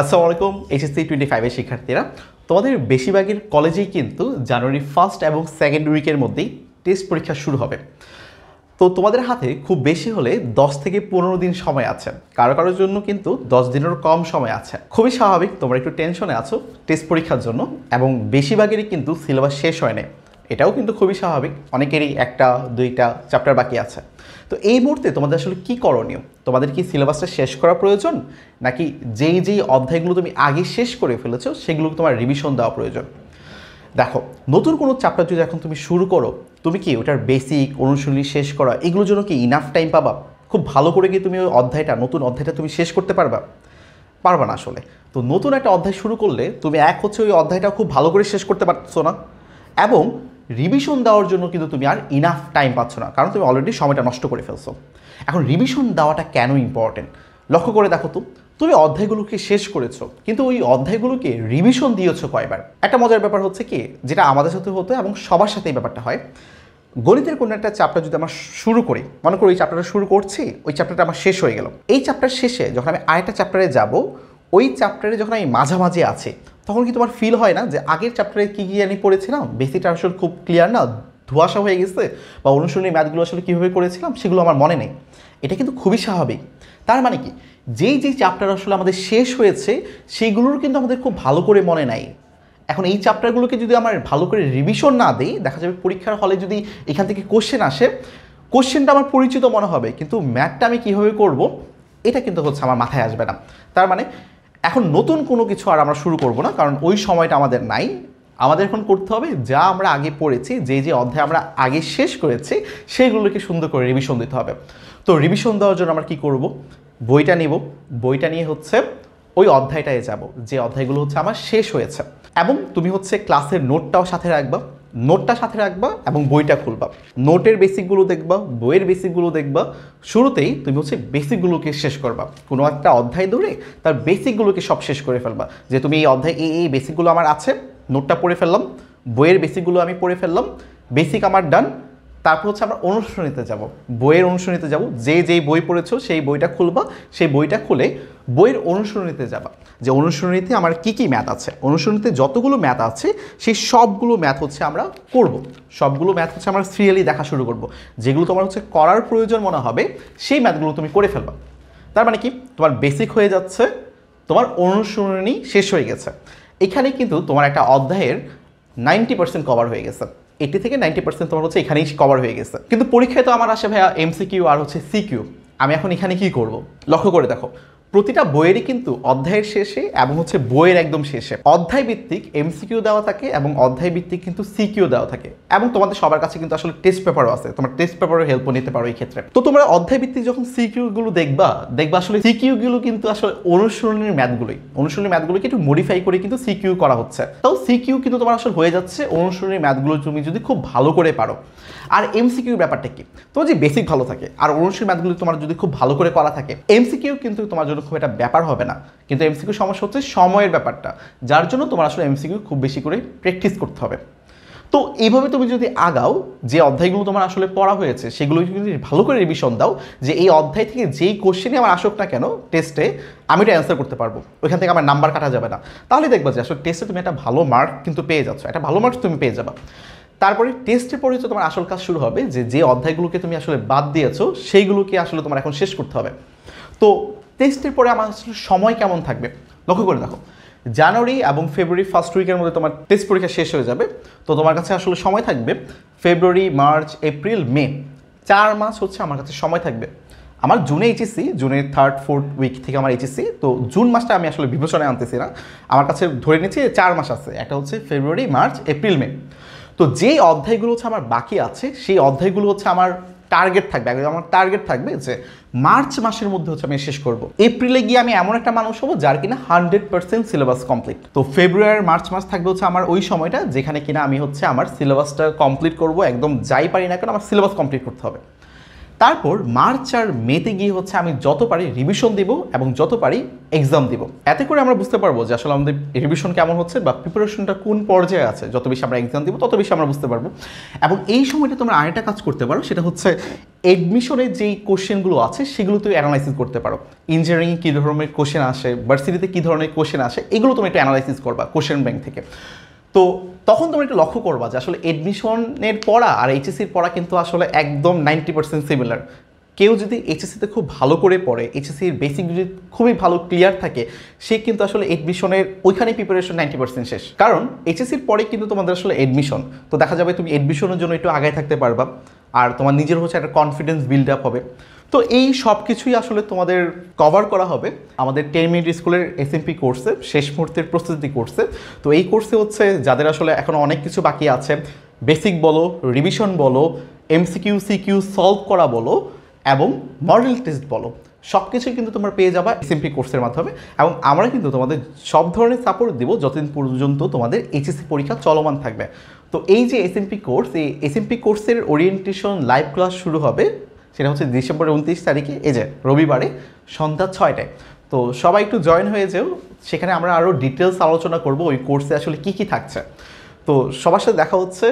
আসসালামু আলাইকুম এইচএসসি 25 এর শিক্ষার্থীরা, তোমাদের বেশিরভাগের কলেজেই কিন্তু জানুয়ারি ফার্স্ট এবং সেকেন্ড উইকের মধ্যেই টেস্ট পরীক্ষা শুরু হবে। তো তোমাদের হাতে খুব বেশি হলে 10 থেকে 15 দিন সময় আছে, কারো কারোর জন্য কিন্তু 10 দিনেরও কম সময় আছে। খুবই স্বাভাবিক তোমরা একটু টেনশনে আছো টেস্ট পরীক্ষার জন্য, এবং বেশিরভাগেরই কিন্তু সিলেবাস শেষ হয় না, এটাও কিন্তু খুবই স্বাভাবিক। অনেকেরই একটা দুইটা চ্যাপ্টার বাকি আছে। তো এই মুহূর্তে তোমাদের আসলে কি করণীয়? তোমাদের কি সিলেবাসটা শেষ করা প্রয়োজন, নাকি যেই অধ্যায়গুলো তুমি আগে শেষ করে ফেলেছো সেগুলো তোমার রিভিশন দেওয়া প্রয়োজন? দেখো, নতুন কোনো চ্যাপ্টার যদি এখন তুমি শুরু করো, তুমি কি ওটার বেসিক অনুশীলনী শেষ করা এগুলোর জন্য কি ইনাফ টাইম পাবা? খুব ভালো করে কি তুমি ওই নতুন অধ্যায়টা তুমি শেষ করতে পারবা? পারবা না আসলে। তো নতুন একটা অধ্যায় শুরু করলে তুমি ওই অধ্যায়টা খুব ভালো করে শেষ করতে পারছো না, এবং রিভিশন দেওয়ার জন্য কিন্তু তুমি আর ইনাফ টাইম পাচ্ছ না, কারণ তুমি অলরেডি সময়টা নষ্ট করে ফেলছো। এখন রিভিশন দেওয়াটা কেন ইম্পর্টেন্ট লক্ষ্য করে দেখো তো, তুমি অধ্যায়গুলোকে শেষ করেছো, কিন্তু ওই অধ্যায়গুলোকে রিভিশন দিয়েছো কয়বার? একটা মজার ব্যাপার হচ্ছে কি, যেটা আমাদের সাথে হতো এবং সবার সাথে এই ব্যাপারটা হয়, গণিতের কোনো একটা চ্যাপ্টার যদি আমরা শুরু করি, মনে করি ওই চ্যাপ্টারটা শুরু করছি, ওই চ্যাপ্টারটা আমার শেষ হয়ে গেল, এই চ্যাপ্টার শেষে যখন আমি আরেকটা চ্যাপ্টারে যাব, ওই চ্যাপ্টারে যখন আমি মাঝামাঝি আছি, তখন কি তোমার ফিল হয় না যে আগের চ্যাপ্টারে কী কী জানি পড়েছিলাম, বেসিকটা আসলে খুব ক্লিয়ার না, ধোঁয়াশা হয়ে গেছে, বা অনুশীলনী ম্যাথগুলো আসলে কীভাবে করেছিলাম সেগুলো আমার মনে নেই? এটা কিন্তু খুবই স্বাভাবিক। তার মানে কি, যেই চ্যাপ্টার আসলে আমাদের শেষ হয়েছে সেইগুলোর কিন্তু আমাদের খুব ভালো করে মনে নাই। এখন এই চ্যাপ্টারগুলোকে যদি আমার ভালো করে রিভিশন না দিই, দেখা যাবে পরীক্ষার হলে যদি এখান থেকে কোশ্চেন আসে, কোশ্চেনটা আমার পরিচিত মনে হবে, কিন্তু ম্যাথটা আমি কীভাবে করব এটা কিন্তু আমার মাথায় আসবে না। তার মানে এখন নতুন কোনো কিছু আর আমরা শুরু করব না, কারণ ওই সময়টা আমাদের নাই। আমাদের এখন করতে হবে যা আমরা আগে পড়েছি, যে অধ্যায় আমরা আগে শেষ করেছি সেইগুলোকে সুন্দর করে রিভিশন দিতে হবে। তো রিভিশন দেওয়ার জন্য আমরা কী করব? বইটা নিব, বইটা নিয়ে ওই অধ্যায়টায় যাব যে অধ্যায়গুলো আমার শেষ হয়েছে, এবং তুমি ক্লাসের নোটটাও সাথে রাখবা এবং বইটা খুলবা, নোটের বেসিকগুলো দেখবা, বইয়ের বেসিকগুলো দেখবা। শুরুতেই তুমি বেসিকগুলোকে শেষ করবা, কোনো একটা অধ্যায় ধরে তার বেসিকগুলোকে সব শেষ করে ফেলবা, যে তুমি এই অধ্যায় এই বেসিকগুলো আমার আছে, নোটটা পড়ে ফেললাম, বইয়ের বেসিকগুলো আমি পড়ে ফেললাম, বেসিক আমার ডান। তারপর আমরা অনুশীলনীতে যাব, বইয়ের অনুশীলনীতে যাব, যেই বই পড়েছো সেই বইটা খুলবা, সেই বইটা খুলে বইয়ের অনুশীলনীতে যাবা, যে অনুশীলনীতে আমার কি কি ম্যাথ আছে, অনুশীলনীতে যতগুলো ম্যাথ আছে সেই সবগুলো ম্যাথ আমরা করব, সবগুলো ম্যাথ আমরা সিরিয়ালি দেখা শুরু করব, যেগুলো তোমার করার প্রয়োজন মনে হবে সেই ম্যাথগুলো তুমি করে ফেলবা। তার মানে কি, তোমার বেসিক হয়ে যাচ্ছে, তোমার অনুশীলনী শেষ হয়ে গেছে। এখানে কিন্তু তোমার একটা অধ্যায়ের 90% কভার হয়ে গেছে, 80 থেকে 90% তোমার এখানেই কভার হয়ে গেছে। কিন্তু পরীক্ষায় তো আমার আসে ভাইয়া এমসিকিউ আর সিকিউ। আমি এখন এখানে কি করব? লক্ষ্য করে দেখো, প্রতিটা বইয়েরই কিন্তু অধ্যায়ের শেষে এবং বইয়ের একদম শেষে অধ্যায় ভিত্তিক এমসিকিউ দেওয়া থাকে, এবং অধ্যায় ভিত্তিক কিন্তু সিকিউ দেওয়া থাকে, এবং তোমাদের সবার কাছে কিন্তু আসলে টেস্ট পেপারও আছে, তোমার টেস্ট পেপারের হেল্পও নিতে পারো এই ক্ষেত্রে। তো তোমরা অধ্যায় ভিত্তিক যখন সিকিউগুলো দেখবা আসলে সিকিউগুলো কিন্তু আসলে অনুশীলনীর ম্যাথগুলোকে একটু মডিফাই করে কিন্তু সিকিউ করা হচ্ছে। তাও সিকিউ কিন্তু তোমার আসলে হয়ে যাচ্ছে অনুশীলনীর ম্যাথগুলো তুমি যদি খুব ভালো করে পারো। আর এমসিকিউ ব্যাপারটা কি, তোমার যে বেসিক ভালো থাকে আর অনুশীলনী ম্যাথগুলো তোমার যদি খুব ভালো করে করা থাকে, এমসিকিউ কিন্তু তোমার জন্য খুব একটা ব্যাপার হবে না। কিন্তু এমসিকিউ সমস্যা হচ্ছে সময়ের ব্যাপারটা, যার জন্য তোমার আসলে এমসিকিউ খুব বেশি করে প্র্যাকটিস করতে হবে। তো এইভাবে তুমি যদি আগাও, যে অধ্যায়গুলো তোমার আসলে পড়া হয়েছে সেগুলো যদি ভালো করে রিভিশন দাও, যে এই অধ্যায় থেকে যেই কোশ্চেনই আমার আসুক না কেন টেস্টে, আমি এটা অ্যান্সার করতে পারবো, ওইখান থেকে আমার নাম্বার কাটা যাবে না, তাহলে দেখবা যে আসলে টেস্টে তুমি একটা ভালো মার্ক কিন্তু পেয়ে যাচ্ছ, একটা ভালো মার্কস তুমি পেয়ে যাবা। তারপরে টেস্টের পরে তোমার আসল কাজ শুরু হবে, যে অধ্যায়গুলোকে তুমি আসলে বাদ দিয়েছো সেইগুলোকে আসলে তোমার এখন শেষ করতে হবে। তো টেস্টের পরে আমার আসলে সময় কেমন থাকবে লক্ষ্য করে দেখো, জানুয়ারি এবং ফেব্রুয়ারি ফার্স্ট উইকের মধ্যে তোমার টেস্ট পরীক্ষা শেষ হয়ে যাবে। তো তোমার কাছে আসলে সময় থাকবে ফেব্রুয়ারি, মার্চ, এপ্রিল, মে, 4 মাস আমার কাছে সময় থাকবে। আমার জুনে এইচএসসি, জুনের 3rd 4th উইক থেকে আমার এইচএসসি, তো জুন মাসটা আমি আসলে বিবেচনায় আনতেছি না, আমার কাছে ধরে নিচ্ছি 4 মাস আছে, একটা ফেব্রুয়ারি, মার্চ, এপ্রিল, মে। তো যেই অধ্যায়গুলো আমার বাকি আছে সেই অধ্যায়গুলো আমার টার্গেট থাকবে যে মার্চ মাসের মধ্যে আমি শেষ করব। এপ্রিলে গিয়ে আমি এমন একটা মানুষ হবো যার কিনা 100% সিলেবাস কমপ্লিট। তো ফেব্রুয়ারি মার্চ মাস থাকবে আমার ওই সময়টা যেখানে কিনা আমি আমার সিলেবাসটা কমপ্লিট করব, একদম যাই পারি না কেন আমার সিলেবাস কমপ্লিট করতে হবে। তারপর মার্চ আর মেতে গিয়ে হচ্ছে আমি যত পারি রিভিশন দিব এবং যত পারি এক্সাম দিব। এতে করে আমরা বুঝতে পারবো যে আসলে আমাদের রিভিশন কেমন হচ্ছে বা প্রিপারেশনটা কোন পর্যায়ে আছে। যত বেশি আমরা এক্সাম দিব তত বেশি আমরা বুঝতে পারবো। এবং এই সময়টা তোমরা আরেকটা কাজ করতে পারো, সেটা হচ্ছে এডমিশনের যেই কোশ্চেনগুলো আছে সেগুলো তুমি অ্যানালাইসিস করতে পারো। ইঞ্জিনিয়ারিং কী ধরনের কোশ্চেন আসে, ভার্সিটিতে কী ধরনের কোশ্চেন আসে, এগুলো তুমি একটু অ্যানালাইসিস করবা কোশ্চেন ব্যাংক থেকে। তো তখন তোমরা একটু লক্ষ্য করবা যে আসলে এডমিশনের পড়া আর এইচএসসির পড়া কিন্তু আসলে একদম 90% সিমিলার। কেউ যদি এইচএসসিতে খুব ভালো করে পড়ে, এইচএসসির বেসিক যদি খুবই ভালো ক্লিয়ার থাকে, সে কিন্তু আসলে এডমিশনের ওইখানে প্রিপারেশন 90% শেষ। কারণ এইচএসসির পরে কিন্তু তোমাদের আসলে এডমিশন, তো দেখা যাবে তুমি এডমিশনের জন্য একটু আগায় থাকতে পারবা, আর তোমার নিজের হচ্ছে একটা কনফিডেন্স বিল্ড আপ হবে। তো এই সব কিছুই আসলে তোমাদের কভার করা হবে আমাদের 10 মিনিট স্কুলের এসএমপি কোর্সে, শেষ মুহূর্তের প্রস্তুতি কোর্সে। তো এই কোর্সে হচ্ছে যাদের আসলে এখনও অনেক কিছু বাকি আছে, বেসিক বলো, রিভিশন বলো, এমসিকিউ সিকিউ সলভ করা বলো এবং মডেল টেস্ট বলো, সব কিছুই কিন্তু তোমরা পেয়ে যাবা এসএমপি কোর্সের মাধ্যমে। এবং আমরা কিন্তু তোমাদের সব ধরনের সাপোর্ট দিব যতদিন পর্যন্ত তোমাদের এইচএসসি পরীক্ষা চলমান থাকবে। তো এই যে এসএমপি কোর্স, এই এসএমপি কোর্সের ওরিয়েন্টেশন লাইভ ক্লাস শুরু হবে, সেটা হচ্ছে ডিসেম্বর 29 তারিখে, এই যে রবিবারে সন্ধ্যা 6টায়। তো সবাই একটু জয়েন হয়ে যেও, সেখানে আমরা আরও ডিটেলস আলোচনা করব ওই কোর্সে আসলে কী কী থাকছে। তো সবার সাথে দেখা হচ্ছে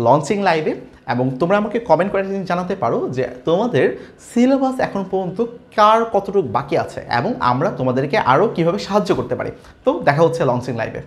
লঞ্চিং লাইভে। এবং তোমরা আমাকে কমেন্ট করে জানাতে পারো যে তোমাদের সিলেবাস এখন পর্যন্ত কার কতটুকু বাকি আছে এবং আমরা তোমাদেরকে আরও কীভাবে সাহায্য করতে পারি। তো দেখা হচ্ছে লঞ্চিং লাইভে।